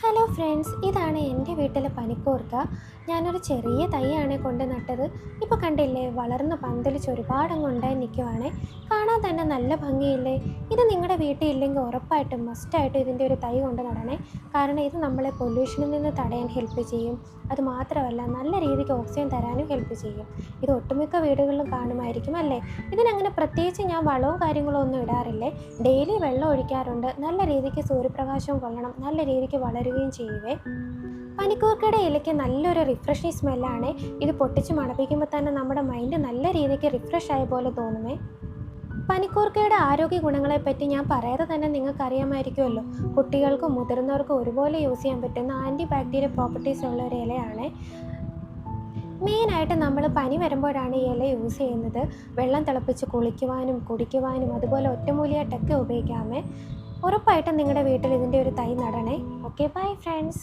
Hello friends, ഇതാണ് എൻ്റെ വീട്ടിലെ പനിക്കൂർക്ക. ഞാനൊരു ചെറിയ തൈയാണ് കൊണ്ട് നട്ടത്. ഇപ്പോൾ കണ്ടില്ലേ, വളർന്ന് പന്തലിച്ച് ഒരുപാടങ്ങ് ഉണ്ടായി നിൽക്കുവാണേ. കാണാൻ തന്നെ നല്ല ഭംഗിയില്ലേ? ഇത് നിങ്ങളുടെ വീട്ടിൽ ഇല്ലെങ്കിൽ ഉറപ്പായിട്ടും മസ്റ്റായിട്ടും ഇതിൻ്റെ ഒരു തൈ കൊണ്ട് നടണേ. കാരണം ഇത് നമ്മളെ പൊല്യൂഷനിൽ നിന്ന് തടയാൻ ഹെൽപ്പ് ചെയ്യും. അതുമാത്രമല്ല, നല്ല രീതിക്ക് ഓക്സിജൻ തരാനും ഹെൽപ്പ് ചെയ്യും. ഇത് ഒട്ടുമിക്ക വീടുകളിലും കാണുമായിരിക്കും അല്ലേ? ഇതിനങ്ങനെ പ്രത്യേകിച്ച് ഞാൻ വളവും കാര്യങ്ങളും ഒന്നും ഇടാറില്ലേ. ഡെയിലി വെള്ളം ഒഴിക്കാറുണ്ട്. നല്ല രീതിക്ക് സൂര്യപ്രകാശവും കൊള്ളണം, നല്ല രീതിക്ക് വളരുകയും ചെയ്യുവേ. പനിക്കൂർക്കയുടെ ഇലയ്ക്ക് നല്ലൊരു റിഫ്രഷിങ് സ്മെല്ലാണ്. ഇത് പൊട്ടിച്ച് മണപ്പിക്കുമ്പോൾ തന്നെ നമ്മുടെ മൈൻഡ് നല്ല രീതിക്ക് റിഫ്രഷ് ആയ പോലെ തോന്നുമേ. പനിക്കൂർക്കയുടെ ആരോഗ്യ ഗുണങ്ങളെപ്പറ്റി ഞാൻ പറയാതെ തന്നെ നിങ്ങൾക്ക് അറിയാമായിരിക്കുമല്ലോ. കുട്ടികൾക്കും മുതിർന്നവർക്കും ഒരുപോലെ യൂസ് ചെയ്യാൻ പറ്റുന്ന ആൻറ്റി ബാക്ടീരിയൽ പ്രോപ്പർട്ടീസ് ഉള്ള ഒരു ഇലയാണ്. മെയിനായിട്ട് നമ്മൾ പനി വരുമ്പോഴാണ് ഈ ഇല യൂസ് ചെയ്യുന്നത്. വെള്ളം തിളപ്പിച്ച് കുളിക്കുവാനും കുടിക്കുവാനും അതുപോലെ ഒറ്റമൂലിയായിട്ടൊക്കെ ഉപയോഗിക്കാമേ. ഉറപ്പായിട്ടും നിങ്ങളുടെ വീട്ടിൽ ഇതിൻ്റെ ഒരു തൈ നടണേ. Okay, bye friends.